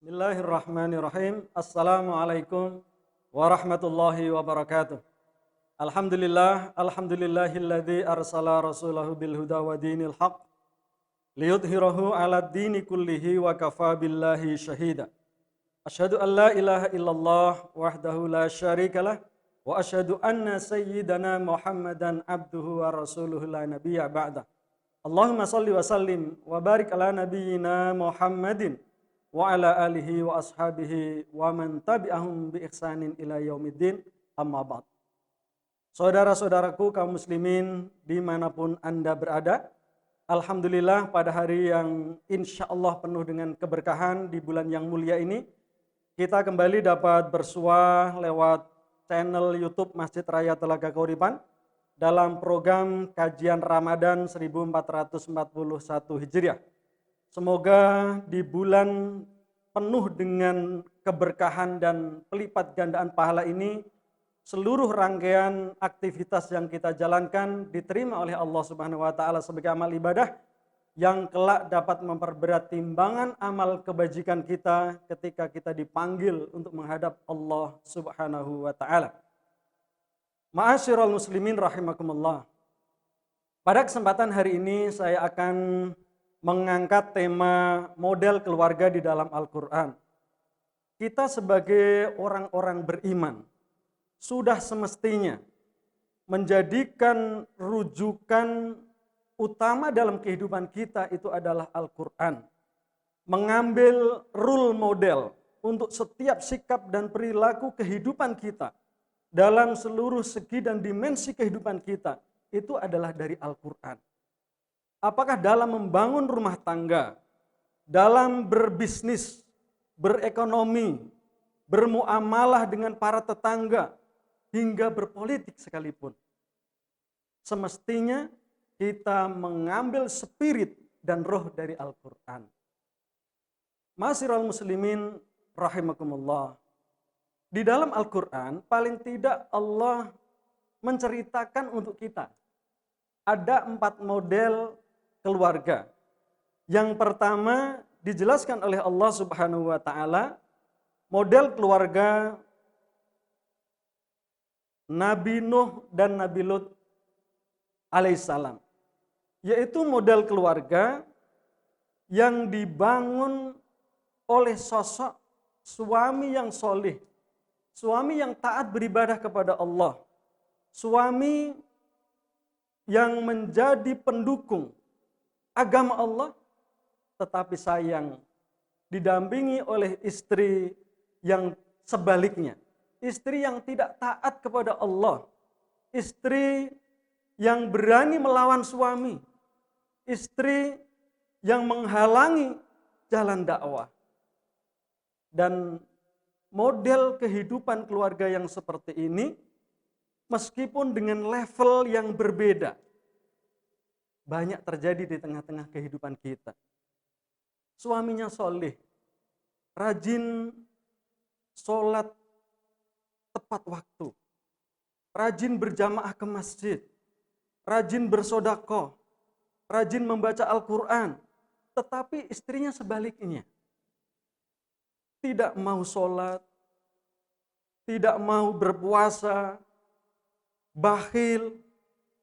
Bismillahirrahmanirrahim. Assalamualaikum warahmatullahi wabarakatuh. Alhamdulillahilladzi arsala rasulahu bil huda wa dinil haq liyudhhirahu 'alad dini kullihi wa kafa billahi syahida. Asyhadu an la ilaha illallah wahdahu la syarikalah wa asyhadu anna sayyidana Muhammadan abduhu wa rasuluhu la nabiyya ba'da. Allahumma salli wa sallim wa barik ala nabiyyina Muhammadin wa ala alihi wa ashabihi wa man tabi'ahum bi ihsanin ila yaumiddin, amma ba'd. Saudara-saudaraku kaum muslimin dimanapun Anda berada, alhamdulillah pada hari yang insya Allah penuh dengan keberkahan di bulan yang mulia ini, kita kembali dapat bersua lewat channel YouTube Masjid Raya Telaga Kauripan dalam program kajian Ramadan 1441 Hijriah. Semoga di bulan penuh dengan keberkahan dan pelipat gandaan pahala ini, seluruh rangkaian aktivitas yang kita jalankan diterima oleh Allah Subhanahu wa taala sebagai amal ibadah yang kelak dapat memperberat timbangan amal kebajikan kita ketika kita dipanggil untuk menghadap Allah Subhanahu wa taala. Ma'asyiral muslimin rahimakumullah. Pada kesempatan hari ini saya akan mengangkat tema model keluarga di dalam Al-Quran. Kita sebagai orang-orang beriman sudah semestinya menjadikan rujukan utama dalam kehidupan kita itu adalah Al-Quran. Mengambil role model untuk setiap sikap dan perilaku kehidupan kita dalam seluruh segi dan dimensi kehidupan kita itu adalah dari Al-Quran. Apakah dalam membangun rumah tangga, dalam berbisnis, berekonomi, bermuamalah dengan para tetangga, hingga berpolitik sekalipun. Semestinya kita mengambil spirit dan roh dari Al-Quran. Ma'asyiral muslimin rahimakumullah. Di dalam Al-Quran paling tidak Allah menceritakan untuk kita. Ada 4 model keluarga. Yang pertama dijelaskan oleh Allah Subhanahu wa taala, model keluarga Nabi Nuh dan Nabi Lut alaihissalam. Yaitu model keluarga yang dibangun oleh sosok suami yang solih, suami yang taat beribadah kepada Allah, suami yang menjadi pendukung agama Allah, tetapi sayang didampingi oleh istri yang sebaliknya. Istri yang tidak taat kepada Allah. Istri yang berani melawan suami. Istri yang menghalangi jalan dakwah. Dan model kehidupan keluarga yang seperti ini, meskipun dengan level yang berbeda, banyak terjadi di tengah-tengah kehidupan kita. Suaminya soleh, rajin sholat tepat waktu, rajin berjamaah ke masjid, rajin bersodakoh, rajin membaca Al-Quran, tetapi istrinya sebaliknya. Tidak mau sholat, tidak mau berpuasa, bakhil,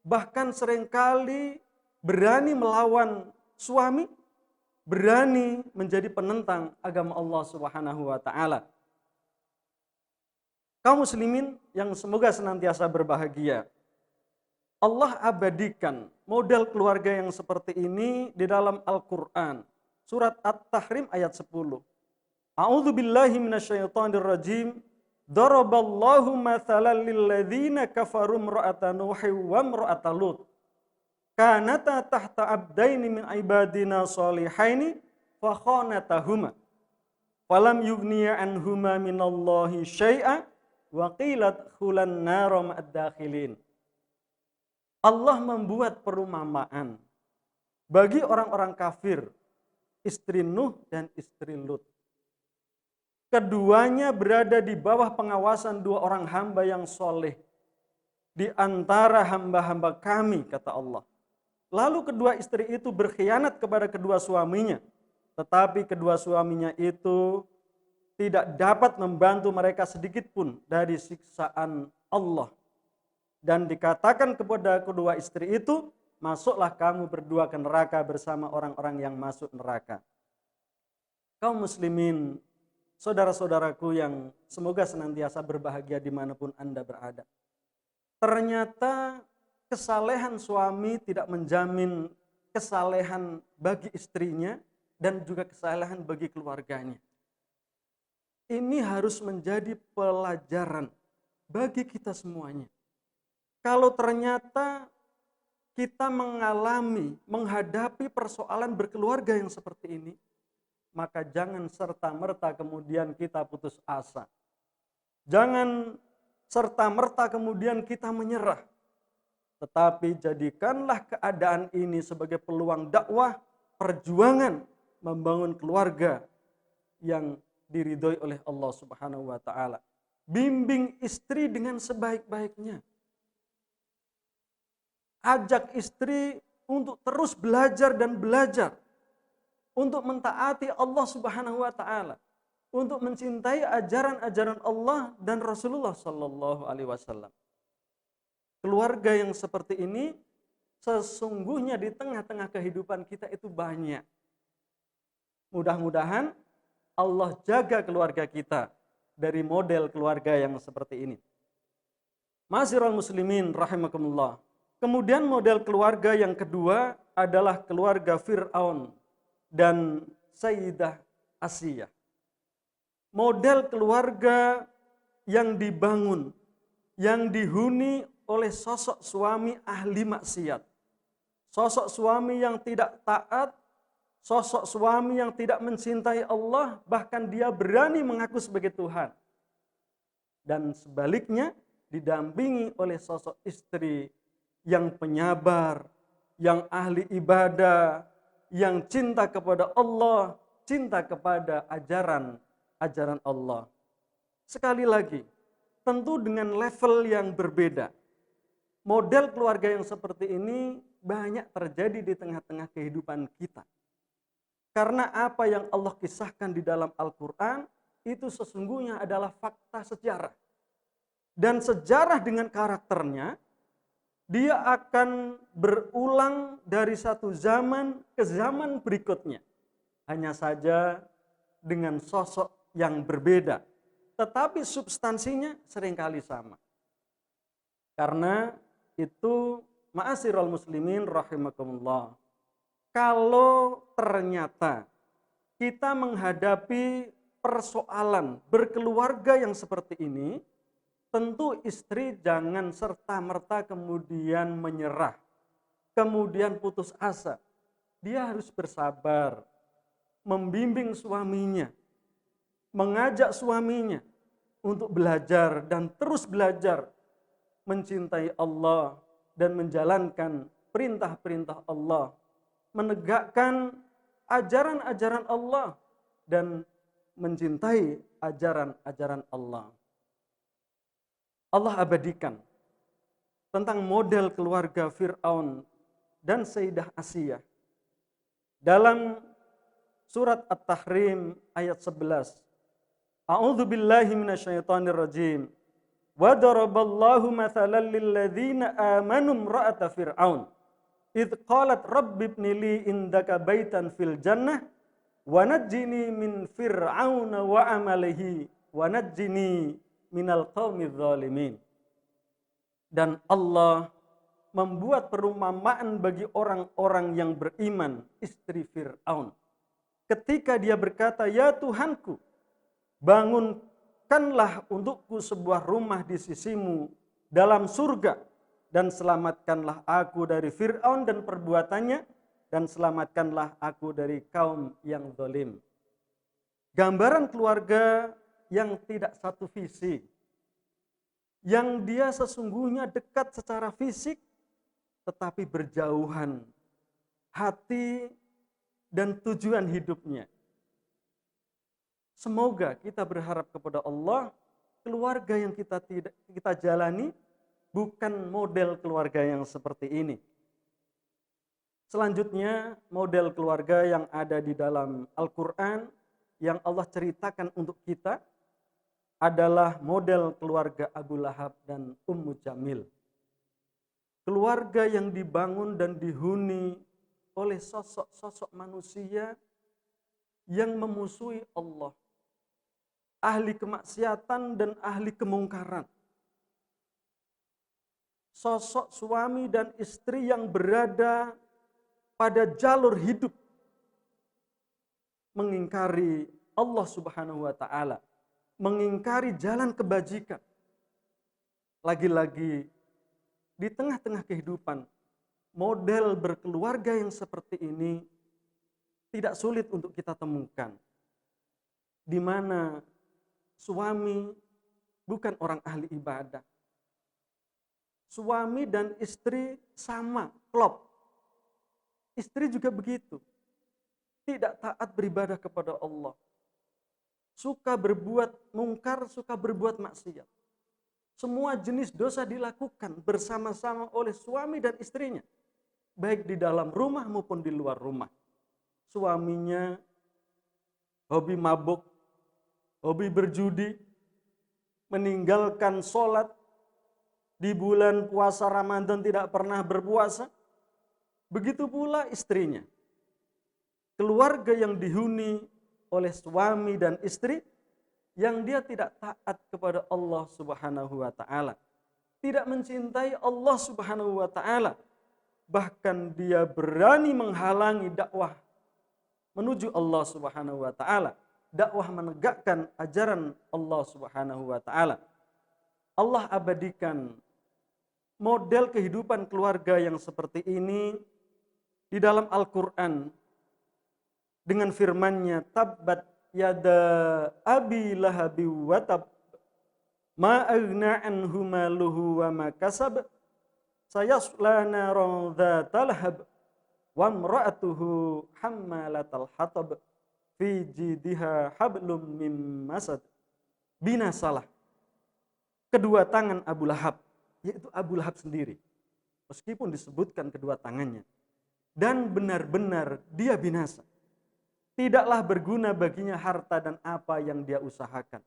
bahkan seringkali berani melawan suami, berani menjadi penentang agama Allah Subhanahu wa taala. Kaum muslimin yang semoga senantiasa berbahagia, Allah abadikan model keluarga yang seperti ini di dalam Al-Quran. Surat At-Tahrim ayat 10. A'udzu billahi minasyaitonir rajim. Daraballahu mathalan lilladzina kafaru imra'ata Nuhin wa imra'ata Lut. Kanata tahta abdaini min ibadina shalihaini fa khanatahuma. Falam yughniya anhuma minallahi syai'a wa qilat khulan nara ma'ad dakhilin. Allah membuat perumpamaan bagi orang-orang kafir, istri Nuh dan istri Lut. Keduanya berada di bawah pengawasan 2 orang hamba yang soleh. Di antara hamba-hamba kami, kata Allah. Lalu kedua istri itu berkhianat kepada kedua suaminya. Tetapi kedua suaminya itu tidak dapat membantu mereka sedikit pun dari siksaan Allah. Dan dikatakan kepada kedua istri itu, masuklah kamu berdua ke neraka bersama orang-orang yang masuk neraka. Kaum muslimin, saudara-saudaraku yang semoga senantiasa berbahagia dimanapun Anda berada. Ternyata kesalehan suami tidak menjamin kesalehan bagi istrinya dan juga kesalehan bagi keluarganya. Ini harus menjadi pelajaran bagi kita semuanya. Kalau ternyata kita menghadapi persoalan berkeluarga yang seperti ini, maka jangan serta-merta kemudian kita putus asa. Jangan serta-merta kemudian kita menyerah. Tetapi jadikanlah keadaan ini sebagai peluang dakwah, perjuangan membangun keluarga yang diridhoi oleh Allah Subhanahu wa taala. Bimbing istri dengan sebaik-baiknya. Ajak istri untuk terus belajar dan belajar. Untuk mentaati Allah Subhanahu wa taala. Untuk mencintai ajaran-ajaran Allah dan Rasulullah sallallahu alaihi wasallam. Keluarga yang seperti ini sesungguhnya di tengah-tengah kehidupan kita itu banyak. Mudah-mudahan Allah jaga keluarga kita dari model keluarga yang seperti ini. Ma'asyiral muslimin rahimakumullah. Kemudian model keluarga yang kedua adalah keluarga Fir'aun dan Sayyidah Asiyah. Model keluarga yang dibangun, yang dihuni oleh sosok suami ahli maksiat. Sosok suami yang tidak taat, sosok suami yang tidak mencintai Allah, bahkan dia berani mengaku sebagai Tuhan. Dan sebaliknya didampingi oleh sosok istri yang penyabar, yang ahli ibadah, yang cinta kepada Allah, cinta kepada ajaran Allah. Sekali lagi, tentu dengan level yang berbeda. Model keluarga yang seperti ini banyak terjadi di tengah-tengah kehidupan kita. Karena apa yang Allah kisahkan di dalam Al-Quran itu sesungguhnya adalah fakta sejarah. Dan sejarah dengan karakternya, dia akan berulang dari satu zaman ke zaman berikutnya. Hanya saja dengan sosok yang berbeda. Tetapi substansinya seringkali sama. Karena itu ma'asyiral muslimin rahimakumullah. Kalau ternyata kita menghadapi persoalan berkeluarga yang seperti ini, tentu istri jangan serta-merta kemudian menyerah, kemudian putus asa. Dia harus bersabar, membimbing suaminya, mengajak suaminya untuk belajar dan terus belajar mencintai Allah dan menjalankan perintah-perintah Allah, menegakkan ajaran-ajaran Allah dan mencintai ajaran-ajaran Allah. Allah abadikan tentang model keluarga Fir'aun dan Sayyidah Asiyah dalam surat At-Tahrim ayat 11. A'udzu billahi minasyaitonir rajim. Wa daraballahu mathalan lil ladzina amanu imra'ata fir'aun id qalat rabbi ibni li indaka baitan fil jannah wa najjini min fir'auna wa amalihi wa najjini minal qaumidz zalimin. Dan Allah membuat perumpamaan bagi orang-orang yang beriman, istri Fir'aun. Ketika dia berkata, "Ya Tuhanku, bangunkanlah untukku sebuah rumah di sisimu dalam surga dan selamatkanlah aku dari Fir'aun dan perbuatannya dan selamatkanlah aku dari kaum yang zalim." Gambaran keluarga yang tidak satu visi, yang dia sesungguhnya dekat secara fisik tetapi berjauhan hati dan tujuan hidupnya. Semoga kita berharap kepada Allah, keluarga yang kita jalani bukan model keluarga yang seperti ini. Selanjutnya, model keluarga yang ada di dalam Al-Quran yang Allah ceritakan untuk kita adalah model keluarga Abu Lahab dan Ummu Jamil. Keluarga yang dibangun dan dihuni oleh sosok-sosok manusia yang memusuhi Allah, ahli kemaksiatan dan ahli kemungkaran. Sosok suami dan istri yang berada pada jalur hidup mengingkari Allah Subhanahu wa taala, mengingkari jalan kebajikan. Lagi-lagi di tengah-tengah kehidupan, model berkeluarga yang seperti ini tidak sulit untuk kita temukan. Di mana suami bukan orang ahli ibadah. Suami dan istri sama, klop. Istri juga begitu. Tidak taat beribadah kepada Allah. Suka berbuat mungkar, suka berbuat maksiat. Semua jenis dosa dilakukan bersama-sama oleh suami dan istrinya. Baik di dalam rumah maupun di luar rumah. Suaminya hobi mabuk, hobi berjudi, meninggalkan sholat, di bulan puasa Ramadan tidak pernah berpuasa. Begitu pula istrinya. Keluarga yang dihuni oleh suami dan istri yang dia tidak taat kepada Allah Subhanahu wa taala. Tidak mencintai Allah Subhanahu wa taala. Bahkan dia berani menghalangi dakwah menuju Allah Subhanahu wa taala. Dakwah menegakkan ajaran Allah Subhanahu wa taala. Allah abadikan model kehidupan keluarga yang seperti ini di dalam Al-Quran dengan firman-Nya, tabbat yada abi lahabi wa tab ma aghna anhu maluhu wa ma kasab sayasla naran dzata lahab wa imra'atuhu hammalatal hatab fi jidha hablum mim masad. Binasalah kedua tangan Abu Lahab, yaitu Abu Lahab sendiri. Meskipun disebutkan kedua tangannya. Dan benar-benar dia binasa. Tidaklah berguna baginya harta dan apa yang dia usahakan.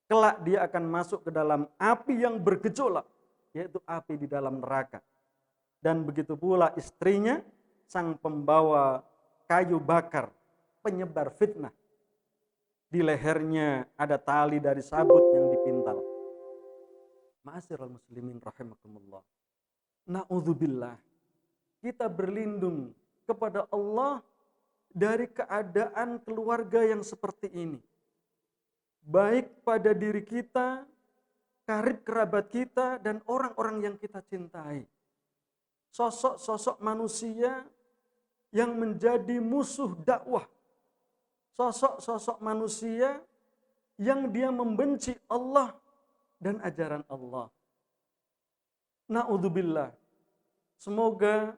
Kelak dia akan masuk ke dalam api yang bergejolak, yaitu api di dalam neraka. Dan begitu pula istrinya, sang pembawa kayu bakar, penyebar fitnah. Di lehernya ada tali dari sabut yang dipintal. Ma'asyiral muslimin rahimakumullah. Na'udzubillah. Kita berlindung kepada Allah dari keadaan keluarga yang seperti ini. Baik pada diri kita, karib kerabat kita, dan orang-orang yang kita cintai. Sosok-sosok manusia yang menjadi musuh dakwah. Sosok-sosok manusia yang dia membenci Allah dan ajaran Allah. Na'udzubillah. Semoga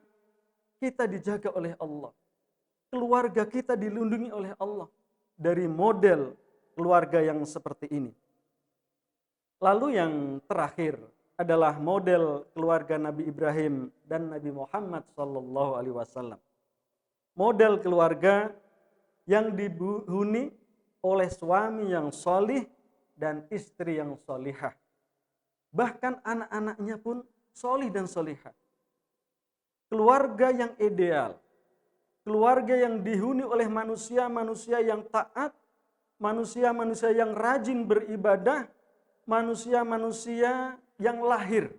kita dijaga oleh Allah. Keluarga kita dilindungi oleh Allah dari model keluarga yang seperti ini. Lalu yang terakhir adalah model keluarga Nabi Ibrahim dan Nabi Muhammad SAW. Model keluarga yang dihuni oleh suami yang solih dan istri yang solihah. Bahkan anak-anaknya pun solih dan solihah. Keluarga yang ideal. Keluarga yang dihuni oleh manusia-manusia yang taat. Manusia-manusia yang rajin beribadah. Manusia-manusia yang lahir.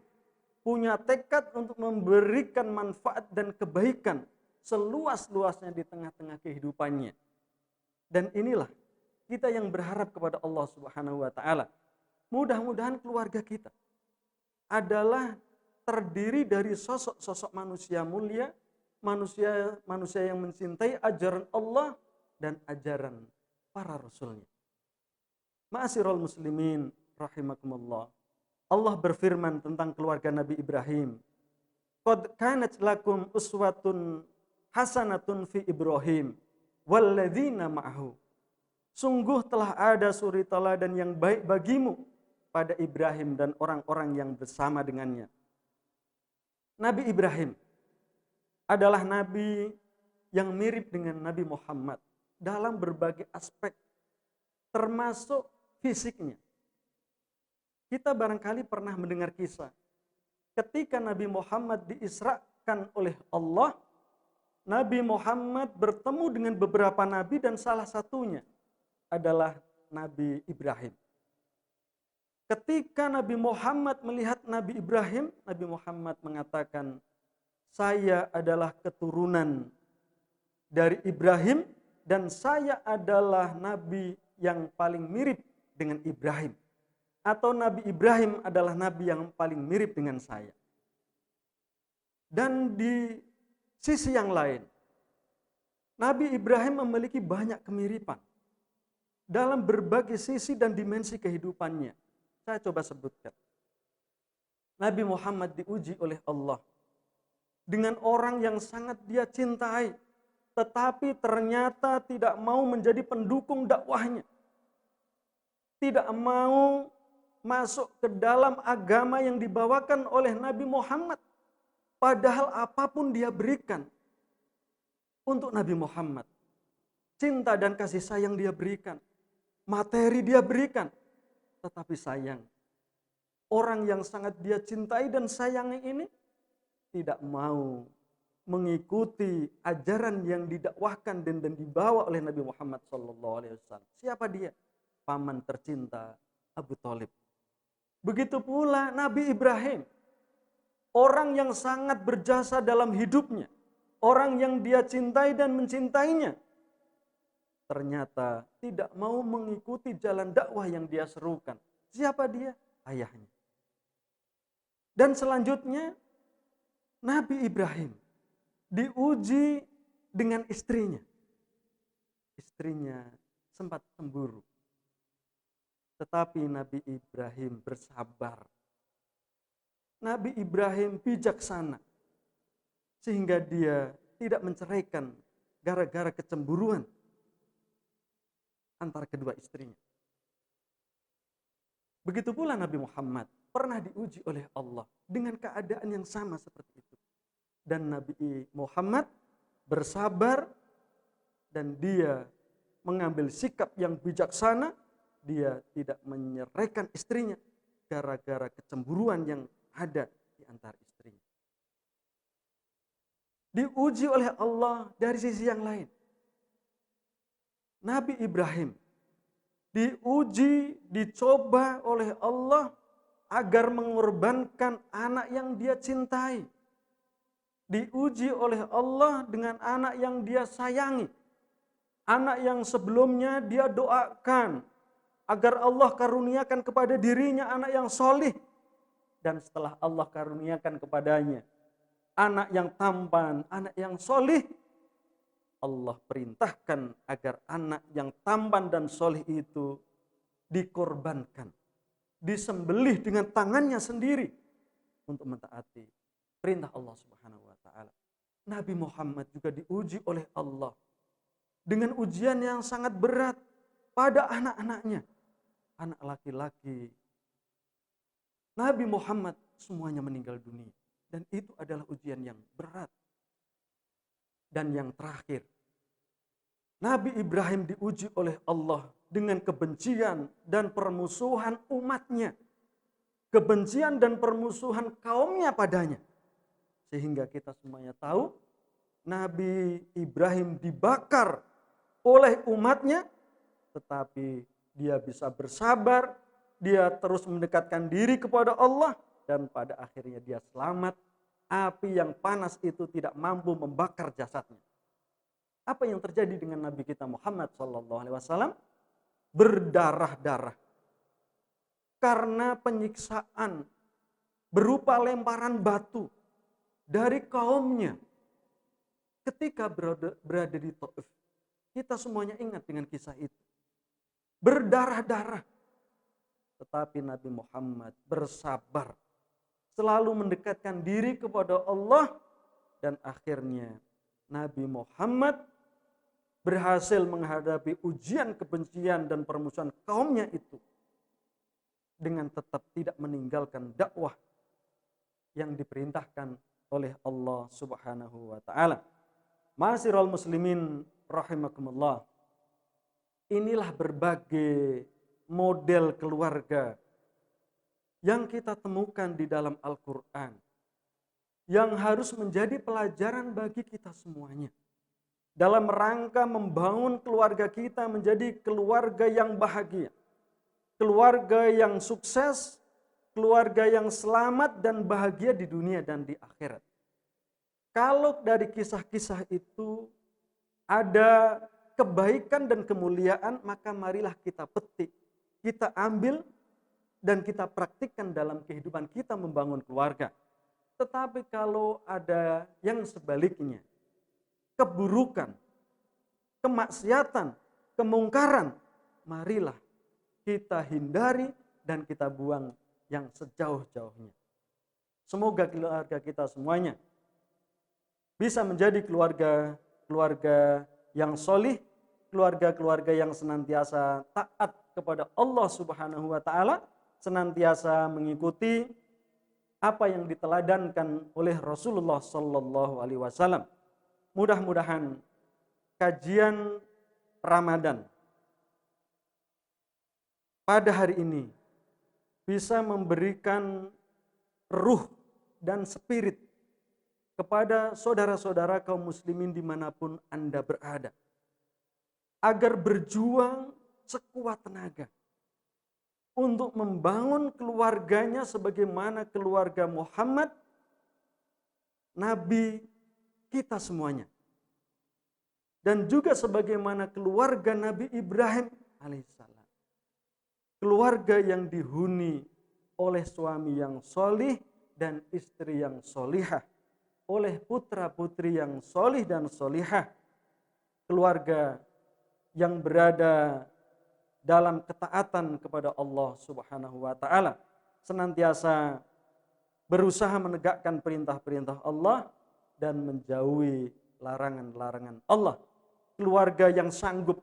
Punya tekad untuk memberikan manfaat dan kebaikan seluas-luasnya di tengah-tengah kehidupannya. Dan inilah kita yang berharap kepada Allah Subhanahu wa taala. Mudah-mudahan keluarga kita adalah terdiri dari sosok-sosok manusia mulia, manusia yang mencintai ajaran Allah dan ajaran para rasulnya. Ma'asyiral muslimin rahimakumullah. Allah berfirman tentang keluarga Nabi Ibrahim. Qad kanat lakum uswatun hasanatun fi Ibrahim walladzina ma'ahu. Sungguh telah ada suri teladan yang baik bagimu pada Ibrahim dan orang-orang yang bersama dengannya. Nabi Ibrahim adalah nabi yang mirip dengan Nabi Muhammad dalam berbagai aspek termasuk fisiknya. Kita barangkali pernah mendengar kisah ketika Nabi Muhammad diisrakan oleh Allah. Nabi Muhammad bertemu dengan beberapa nabi dan salah satunya adalah Nabi Ibrahim. Ketika Nabi Muhammad melihat Nabi Ibrahim, Nabi Muhammad mengatakan, saya adalah keturunan dari Ibrahim dan saya adalah nabi yang paling mirip dengan Ibrahim. Atau Nabi Ibrahim adalah nabi yang paling mirip dengan saya. Dan di sisi yang lain, Nabi Ibrahim memiliki banyak kemiripan dalam berbagai sisi dan dimensi kehidupannya. Saya coba sebutkan. Nabi Muhammad diuji oleh Allah dengan orang yang sangat dia cintai, tetapi ternyata tidak mau menjadi pendukung dakwahnya. Tidak mau masuk ke dalam agama yang dibawakan oleh Nabi Muhammad. Padahal apapun dia berikan untuk Nabi Muhammad. Cinta dan kasih sayang dia berikan. Materi dia berikan. Tetapi sayang, orang yang sangat dia cintai dan sayangi ini tidak mau mengikuti ajaran yang didakwahkan dan dibawa oleh Nabi Muhammad SAW. Siapa dia? Paman tercinta Abu Thalib. Begitu pula Nabi Ibrahim. Orang yang sangat berjasa dalam hidupnya. Orang yang dia cintai dan mencintainya. Ternyata tidak mau mengikuti jalan dakwah yang dia serukan. Siapa dia? Ayahnya. Dan selanjutnya Nabi Ibrahim diuji dengan istrinya. Istrinya sempat cemburu. Tetapi Nabi Ibrahim bersabar. Nabi Ibrahim bijaksana. Sehingga dia tidak menceraikan gara-gara kecemburuan antara kedua istrinya. Begitu pula Nabi Muhammad pernah diuji oleh Allah dengan keadaan yang sama seperti itu. Dan Nabi Muhammad bersabar dan dia mengambil sikap yang bijaksana. Dia tidak menyeraikan istrinya gara-gara kecemburuan yang ada di antara istrinya. Diuji oleh Allah dari sisi yang lain. Nabi Ibrahim diuji, dicoba oleh Allah agar mengorbankan anak yang dia cintai. Diuji oleh Allah dengan anak yang dia sayangi. Anak yang sebelumnya dia doakan agar Allah karuniakan kepada dirinya anak yang solih. Dan setelah Allah karuniakan kepadanya anak yang tampan, anak yang solih, Allah perintahkan agar anak yang tampan dan solih itu dikorbankan, disembelih dengan tangannya sendiri untuk mentaati perintah Allah Subhanahu wa taala. Nabi Muhammad juga diuji oleh Allah dengan ujian yang sangat berat pada anak-anaknya. Anak laki-laki. Nabi Muhammad semuanya meninggal dunia. Dan itu adalah ujian yang berat. Dan yang terakhir, Nabi Ibrahim diuji oleh Allah dengan kebencian dan permusuhan umatnya. Kebencian dan permusuhan kaumnya padanya. Sehingga kita semuanya tahu, Nabi Ibrahim dibakar oleh umatnya, tetapi dia bisa bersabar, dia terus mendekatkan diri kepada Allah, dan pada akhirnya dia selamat. Api yang panas itu tidak mampu membakar jasadnya. Apa yang terjadi dengan Nabi kita Muhammad SAW? Berdarah-darah. Karena penyiksaan berupa lemparan batu dari kaumnya. Ketika berada di Taif, kita semuanya ingat dengan kisah itu. Berdarah-darah. Tetapi Nabi Muhammad bersabar. Selalu mendekatkan diri kepada Allah. Dan akhirnya Nabi Muhammad berhasil menghadapi ujian kebencian dan permusuhan kaumnya itu. Dengan tetap tidak meninggalkan dakwah yang diperintahkan oleh Allah Subhanahu wa ta'ala. Ma'asyiral muslimin rahimakumullah. Inilah berbagai model keluarga yang kita temukan di dalam Al-Quran, yang harus menjadi pelajaran bagi kita semuanya. Dalam rangka membangun keluarga kita menjadi keluarga yang bahagia, keluarga yang sukses, keluarga yang selamat dan bahagia di dunia dan di akhirat. Kalau dari kisah-kisah itu ada kebaikan dan kemuliaan, maka marilah kita petik, kita ambil, dan kita praktikkan dalam kehidupan kita membangun keluarga. Tetapi kalau ada yang sebaliknya, keburukan, kemaksiatan, kemungkaran, marilah kita hindari dan kita buang yang sejauh-jauhnya. Semoga keluarga kita semuanya bisa menjadi keluarga yang solih, keluarga yang senantiasa taat kepada Allah Subhanahu wa Ta'ala, senantiasa mengikuti apa yang diteladankan oleh Rasulullah Sallallahu Alaihi Wasallam. Mudah-mudahan kajian Ramadan pada hari ini bisa memberikan ruh dan spirit kepada saudara-saudara kaum muslimin dimanapun Anda berada, agar berjuang sekuat tenaga untuk membangun keluarganya sebagaimana keluarga Muhammad, Nabi kita semuanya. Dan juga sebagaimana keluarga Nabi Ibrahim alaihissalam. Keluarga yang dihuni oleh suami yang solih dan istri yang solihah, oleh putra-putri yang solih dan solihah, keluarga yang berada dalam ketaatan kepada Allah Subhanahu wa Ta'ala, senantiasa berusaha menegakkan perintah-perintah Allah dan menjauhi larangan-larangan Allah. Keluarga yang sanggup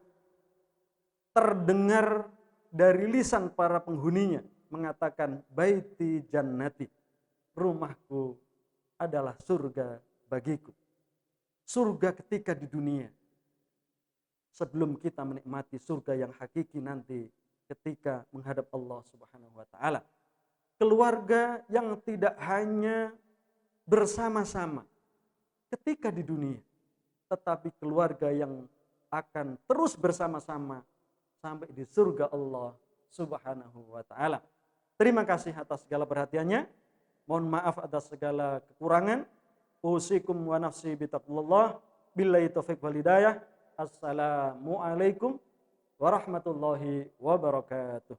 terdengar dari lisan para penghuninya mengatakan, baiti jannati, rumahku adalah surga bagiku. Surga ketika di dunia, sebelum kita menikmati surga yang hakiki nanti ketika menghadap Allah Subhanahu wa Ta'ala. Keluarga yang tidak hanya bersama-sama ketika di dunia, tetapi keluarga yang akan terus bersama-sama sampai di surga Allah Subhanahu wa Ta'ala. Terima kasih atas segala perhatiannya. Mohon maaf atas segala kekurangan. Usikum wa nafsi bitaqwallah. Billahi taufiq wal hidayah. Assalamualaikum warahmatullahi wabarakatuh.